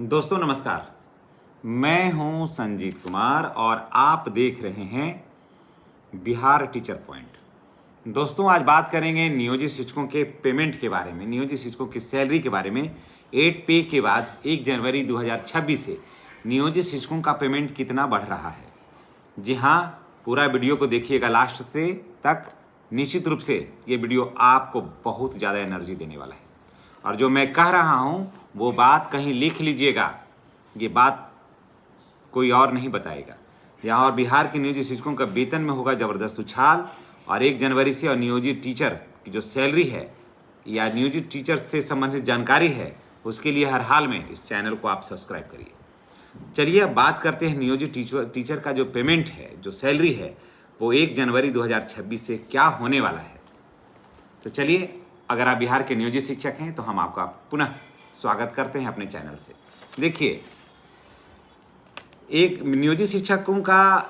दोस्तों नमस्कार। मैं हूं संजीत कुमार और आप देख रहे हैं बिहार टीचर पॉइंट। दोस्तों आज बात करेंगे नियोजित शिक्षकों के पेमेंट के बारे में, नियोजित शिक्षकों की सैलरी के बारे में। 8 पे के बाद 1 जनवरी 2026 से नियोजित शिक्षकों का पेमेंट कितना बढ़ रहा है। जी हाँ, पूरा वीडियो को देखिएगा लास्ट से तक। निश्चित रूप से ये वीडियो आपको बहुत ज़्यादा एनर्जी देने वाला है और जो मैं कह रहा हूँ वो बात कहीं लिख लीजिएगा, ये बात कोई और नहीं बताएगा। यहाँ और बिहार के नियोजित शिक्षकों का वेतन में होगा ज़बरदस्त उछाल और 1 जनवरी से और नियोजित टीचर की जो सैलरी है या नियोजित टीचर से संबंधित जानकारी है उसके लिए हर हाल में इस चैनल को आप सब्सक्राइब करिए। चलिए अब बात करते हैं नियोजित टीचर का जो पेमेंट है, जो सैलरी है, वो 1 जनवरी 2026 से क्या होने वाला है। तो चलिए, अगर आप बिहार के नियोजित शिक्षक हैं तो हम आपका पुनः स्वागत करते हैं अपने चैनल से। देखिए, एक नियोजित शिक्षकों का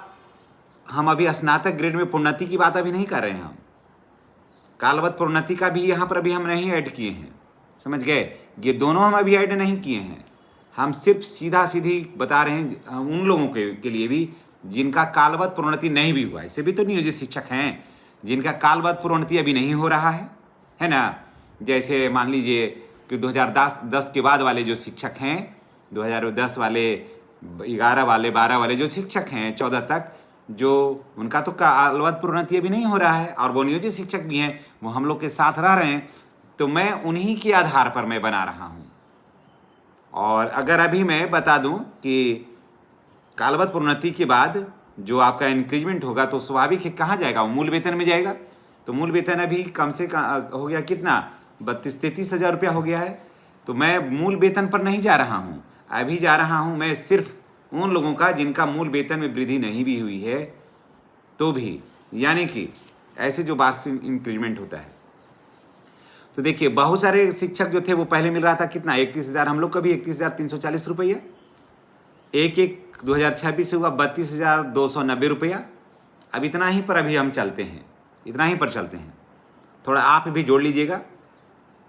हम अभी स्नातक ग्रेड में प्रोन्नति की बात अभी नहीं कर रहे हैं। हम कालवत प्रोन्नति का भी यहाँ पर अभी हम नहीं ऐड किए हैं, समझ गए। ये दोनों हम अभी ऐड नहीं किए हैं। हम सिर्फ सीधा सीधी बता रहे हैं उन लोगों के लिए भी जिनका कालवत प्रोन्नति नहीं भी हुआ है। ऐसे भी तो नियोजित शिक्षक हैं जिनका कालवत प्रोन्नति अभी नहीं हो रहा है ना। जैसे मान लीजिए कि 2010 के बाद वाले जो शिक्षक हैं, 2010 वाले, 11 वाले, 12 वाले जो शिक्षक हैं, 14 तक, जो उनका तो कालवत प्रोन्नति अभी नहीं हो रहा है और वो नियोजित शिक्षक भी हैं, वो हम लोग के साथ रह रहे हैं। तो मैं उन्हीं के आधार पर मैं बना रहा हूँ। और अगर अभी मैं बता दूँ कि कालवत प्रोन्नति के बाद जो आपका इंक्रीजमेंट होगा तो स्वाभाविक है कहाँ जाएगा, वो मूल वेतन में जाएगा। तो मूल वेतन अभी कम से कम हो गया कितना, 32-33 हज़ार रुपया हो गया है। तो मैं मूल वेतन पर नहीं जा रहा हूँ, अभी जा रहा हूँ मैं सिर्फ उन लोगों का जिनका मूल वेतन में वृद्धि नहीं भी हुई है तो भी, यानी कि ऐसे जो वार्षिक इंक्रीजमेंट होता है। तो देखिए, बहुत सारे शिक्षक जो थे वो पहले मिल रहा था कितना, 31,000, हम लोग का भी 31,340 रुपया। 1/1/2026 से हुआ 32,290 रुपया। अब इतना ही पर अभी हम चलते हैं, इतना ही पर चलते हैं। थोड़ा आप भी जोड़ लीजिएगा,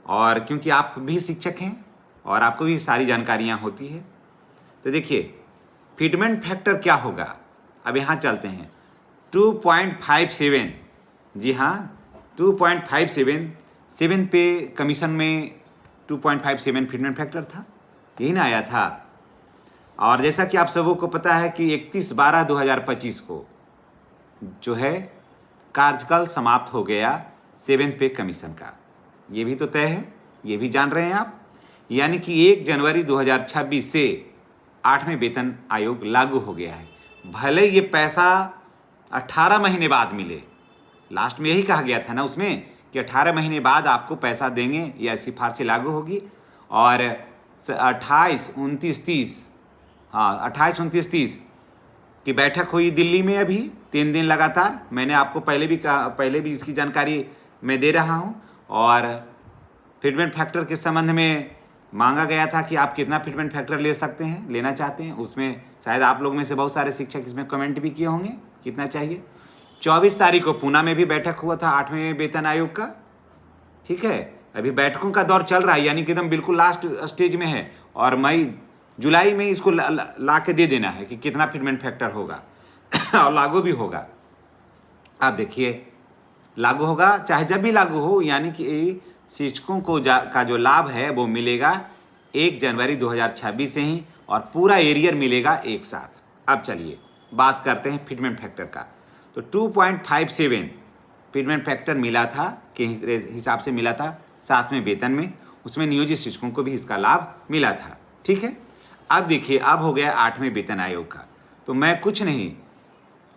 और क्योंकि आप भी शिक्षक हैं और आपको भी सारी जानकारियां होती है। तो देखिए, फिटमेंट फैक्टर क्या होगा, अब यहाँ चलते हैं। 2.57, जी हाँ 2.57, 7 पे कमीशन में 2.57 फिटमेंट फैक्टर था, यही ना आया था। और जैसा कि आप सबों को पता है कि 31/12/2025 को जो है कार्यकाल समाप्त हो गया 7 पे कमीशन का। ये भी तो तय है, ये भी जान रहे हैं आप। यानी कि 1 जनवरी 2026 से 8वें वेतन आयोग लागू हो गया है। भले ये पैसा 18 महीने बाद मिले, लास्ट में यही कहा गया था ना उसमें कि 18 महीने बाद आपको पैसा देंगे या सिफारिशें लागू होगी। और 28, 29, 30, हाँ 28, 29, 30 की बैठक हुई दिल्ली में अभी 3 दिन लगातार। मैंने आपको पहले भी कहा, पहले भी इसकी जानकारी मैं दे रहा हूँ। और फिटमेंट फैक्टर के संबंध में मांगा गया था कि आप कितना फिटमेंट फैक्टर ले सकते हैं, लेना चाहते हैं। उसमें शायद आप लोग में से बहुत सारे शिक्षक इसमें कमेंट भी किए होंगे कितना चाहिए। 24 तारीख को पूना में भी बैठक हुआ था 8वें वेतन आयोग का, ठीक है। अभी बैठकों का दौर चल रहा है, यानी कि एकदम बिल्कुल लास्ट स्टेज में है। और जुलाई में इसको ला के दे देना है कि कितना फिटमेंट फैक्टर होगा और लागू भी होगा। आप देखिए, लागू होगा चाहे जब भी लागू हो, यानी कि शिक्षकों को का जो लाभ है वो मिलेगा 1 जनवरी 2026 से ही, और पूरा एरियर मिलेगा एक साथ। अब चलिए बात करते हैं फिटमेंट फैक्टर का। तो 2.57 फिटमेंट फैक्टर मिला था के हिसाब से मिला था 7वें वेतन में, उसमें नियोजित शिक्षकों को भी इसका लाभ मिला था, ठीक है। अब देखिए, अब हो गया 8वें वेतन आयोग का। तो मैं कुछ नहीं,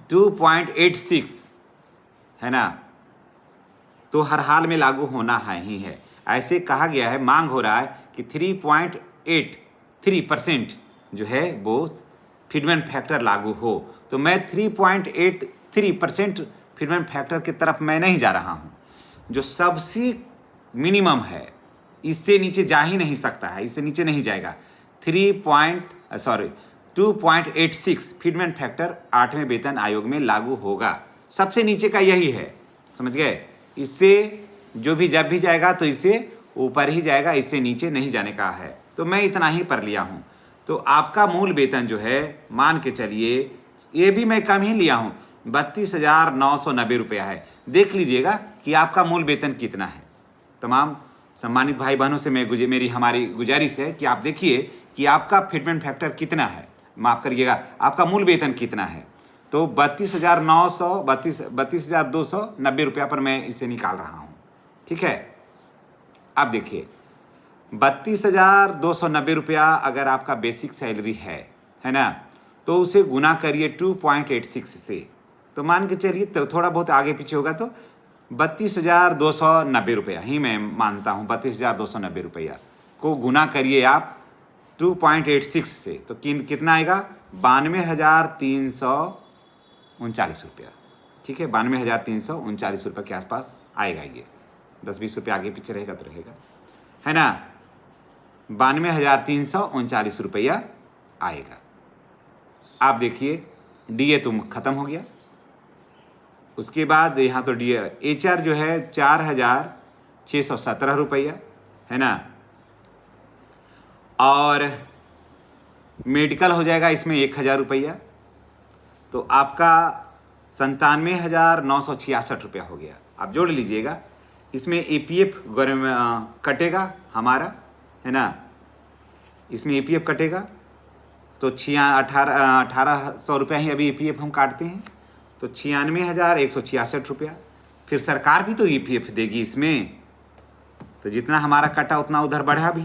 2.86 है ना, तो हर हाल में लागू होना है ही है। ऐसे कहा गया है, मांग हो रहा है कि 3.83% जो है वो फिटमेंट फैक्टर लागू हो। तो मैं 3.83% फिटमेंट फैक्टर की तरफ मैं नहीं जा रहा हूँ, जो सबसे मिनिमम है। इससे नीचे जा ही नहीं सकता है, इससे नीचे नहीं जाएगा। 2.86 फिटमेंट फैक्टर 8वें वेतन आयोग में लागू होगा। सबसे नीचे का यही है, समझ गए। इससे जो भी जब भी जाएगा तो इससे ऊपर ही जाएगा, इससे नीचे नहीं जाने का है। तो मैं इतना ही पर लिया हूँ। तो आपका मूल वेतन जो है, मान के चलिए, ये भी मैं कम ही लिया हूँ, 32,990 रुपया है। देख लीजिएगा कि आपका मूल वेतन कितना है। तमाम सम्मानित भाई बहनों से हमारी गुजारिश है कि आप देखिए कि आपका फिटमेंट फैक्टर कितना है, माफ़ करिएगा, आपका मूल वेतन कितना है। तो 32,290 रुपया पर मैं इसे निकाल रहा हूँ, ठीक है। अब देखिए 32,290 रुपया अगर आपका बेसिक सैलरी है ना, तो उसे गुना करिए 2.86 से, तो मान के चलिए तो थोड़ा बहुत आगे पीछे होगा तो 32,290 रुपया ही मैं मानता हूँ। 32,290 रुपया को गुना करिए आप 2.86 से, तो कितना आएगा, 92,339 रुपया, ठीक है। 92,339 रुपये के आसपास आएगा। ये 10-20 रुपये आगे पीछे रहेगा तो रहेगा, है ना। 92,339 रुपया आएगा। आप देखिए डीए तो ख़त्म हो गया। उसके बाद यहाँ तो डी HR जो है 4,617 रुपया, है ना। और मेडिकल हो जाएगा इसमें 1,000 रुपया, तो आपका 97,966 रुपया हो गया। आप जोड़ लीजिएगा, इसमें APF कटेगा हमारा, है ना। इसमें APF कटेगा तो 1,800 रुपया ही अभी APF हम काटते हैं, तो 96,166 रुपया। फिर सरकार भी तो EPF देगी इसमें, तो जितना हमारा कटा उतना उधर बढ़ा भी।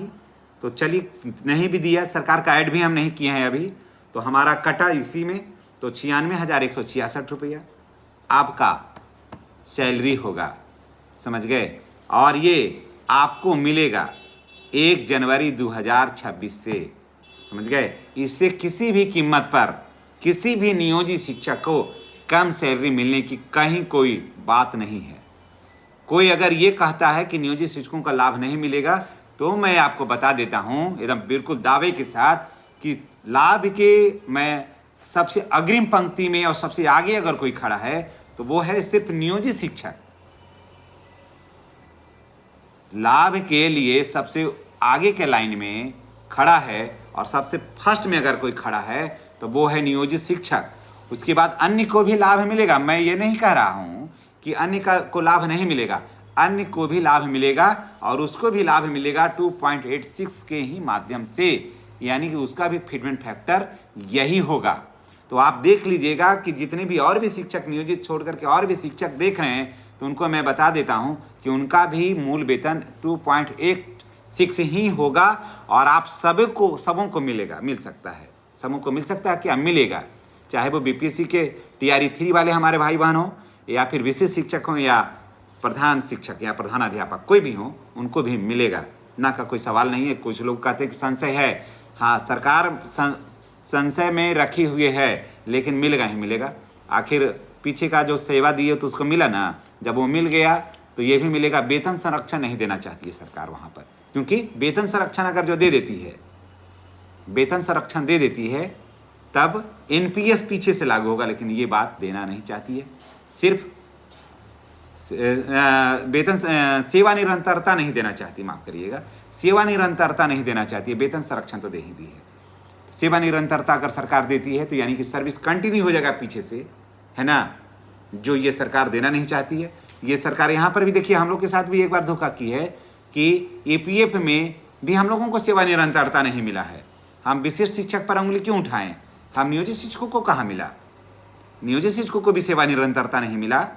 तो चलिए, नहीं भी दिया, सरकार का ऐड भी हम नहीं किए हैं अभी, तो हमारा कटा इसी में, तो 96,166 रुपया आपका सैलरी होगा, समझ गए। और ये आपको मिलेगा 1 जनवरी 2026 से, समझ गए। इससे किसी भी कीमत पर किसी भी नियोजित शिक्षक को कम सैलरी मिलने की कहीं कोई बात नहीं है। कोई अगर ये कहता है कि नियोजित शिक्षकों का लाभ नहीं मिलेगा, तो मैं आपको बता देता हूँ एकदम बिल्कुल दावे के साथ कि लाभ के मैं सबसे अग्रिम पंक्ति में और सबसे आगे अगर कोई खड़ा है तो वो है सिर्फ नियोजित शिक्षक। लाभ के लिए सबसे आगे के लाइन में खड़ा है और सबसे फर्स्ट में अगर कोई खड़ा है तो वो है नियोजित शिक्षक। उसके बाद अन्य को भी लाभ मिलेगा। मैं ये नहीं कह रहा हूँ कि अन्य को लाभ नहीं मिलेगा, अन्य को भी लाभ मिलेगा, और उसको भी लाभ मिलेगा 2.86 के ही माध्यम से, यानी कि उसका भी फिटमेंट फैक्टर यही होगा। तो आप देख लीजिएगा कि जितने भी और भी शिक्षक नियोजित छोड़ करके और भी शिक्षक देख रहे हैं, तो उनको मैं बता देता हूं कि उनका भी मूल वेतन 2.86 ही होगा, और आप सबों को मिल सकता है, सबों को मिल सकता है, क्या मिलेगा, चाहे वो BPSC के TRE 3 वाले हमारे भाई बहन हो, या फिर विशेष शिक्षक हो, या प्रधान शिक्षक या प्रधानाध्यापक कोई भी हो, उनको भी मिलेगा ना, का कोई सवाल नहीं है। कुछ लोग कहते हैं कि संशय है, हाँ, सरकार संशय में रखी हुई है, लेकिन मिलेगा ही मिलेगा। आखिर पीछे का जो सेवा दी है तो उसको मिला ना, जब वो मिल गया तो ये भी मिलेगा। वेतन संरक्षण नहीं देना चाहती है सरकार वहाँ पर, क्योंकि वेतन संरक्षण अगर जो दे देती है, वेतन संरक्षण दे देती है, तब NPS पीछे से लागू होगा, लेकिन ये बात देना नहीं चाहती है। सिर्फ वेतन सेवा निरंतरता नहीं देना चाहती, माफ करिएगा, सेवा निरंतरता नहीं देना चाहती है, वेतन संरक्षण तो दे ही दी है। सेवा निरंतरता अगर सरकार देती है तो यानी कि सर्विस कंटिन्यू हो जाएगा पीछे से, है ना, जो ये सरकार देना नहीं चाहती है। ये सरकार यहाँ पर भी देखिए, हम लोग के साथ भी एक बार धोखा की है कि APF में भी हम लोगों को सेवा निरंतरता नहीं मिला है। हम विशेष शिक्षक पर उंगली क्यों उठाएं, हम नियोजित शिक्षकों को कहाँ मिला, नियोजित शिक्षकों को भी सेवा निरंतरता नहीं मिला।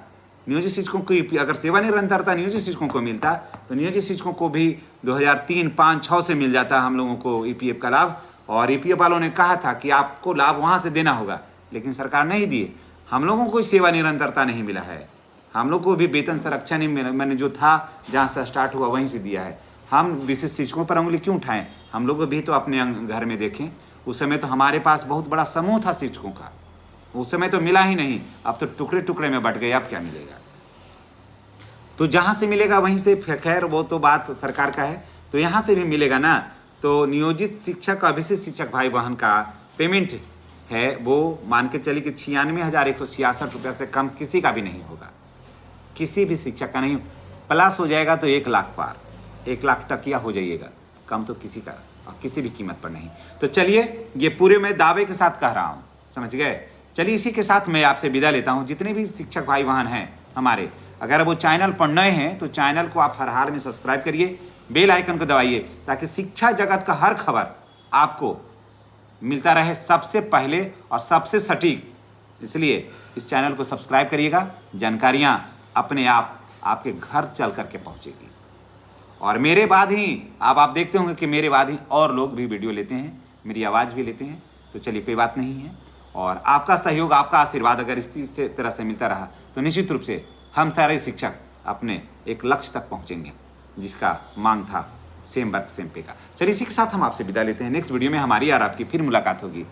नियोजित शिक्षकों को अगर सेवा निरंतरता नियोजित शिक्षकों को मिलता तो नियोजित शिक्षकों को भी 2003, 5, 6 से मिल जाता हम लोगों को EPF का लाभ। और EPF वालों ने कहा था कि आपको लाभ वहाँ से देना होगा, लेकिन सरकार नहीं दिए। हम लोगों को कोई सेवा निरंतरता नहीं मिला है, हम लोग को भी वेतन संरक्षण नहीं मिला। मैंने जो था जहाँ से स्टार्ट हुआ वहीं से दिया है। हम विशेष शिक्षकों पर उंगली क्यों उठाएं, हम लोग भी तो अपने घर में देखें। उस समय तो हमारे पास बहुत बड़ा समूह था शिक्षकों का, उस समय तो मिला ही नहीं, अब तो टुकड़े टुकड़े में बट गए, अब क्या मिलेगा। तो जहाँ से मिलेगा वहीं से, खैर वो तो बात सरकार का है, तो यहाँ से भी मिलेगा ना। तो नियोजित शिक्षक का विशेष शिक्षक भाई बहन का पेमेंट है वो मान के चलिए कि 96,166 रुपया से कम किसी का भी नहीं होगा, किसी भी शिक्षक का नहीं। प्लस हो जाएगा तो 1 लाख पार, 1 लाख टकिया हो जाइएगा, कम तो किसी का और किसी भी कीमत पर नहीं। तो चलिए, ये पूरे मैं दावे के साथ कह रहा हूँ, समझ गए। चलिए, इसी के साथ मैं आपसे विदा लेता हूँ। जितने भी शिक्षक भाई बहन हैं हमारे, अगर वो चैनल पर नए हैं तो चैनल को आप हर हाल में सब्सक्राइब करिए, बेल आइकन को दबाइए, ताकि शिक्षा जगत का हर खबर आपको मिलता रहे सबसे पहले और सबसे सटीक। इसलिए इस चैनल को सब्सक्राइब करिएगा, जानकारियाँ अपने आप आपके घर चल करके पहुँचेगी। और मेरे बाद ही आप देखते होंगे कि मेरे बाद ही और लोग भी वीडियो लेते हैं, मेरी आवाज़ भी लेते हैं। तो चलिए, कोई बात नहीं है। और आपका सहयोग, आपका आशीर्वाद अगर इस तरह से मिलता रहा तो निश्चित रूप से हम सारे शिक्षक अपने एक लक्ष्य तक पहुंचेंगे, जिसका मांग था सेम वर्क सेम पे का। चलिए, इसी के साथ हम आपसे विदा लेते हैं। नेक्स्ट वीडियो में हमारी और आपकी फिर मुलाकात होगी।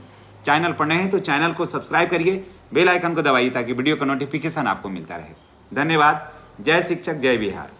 चैनल पर नए हैं तो चैनल को सब्सक्राइब करिए, बेल आइकन को दबाइए, ताकि वीडियो का नोटिफिकेशन आपको मिलता रहे। धन्यवाद। जय शिक्षक, जय बिहार।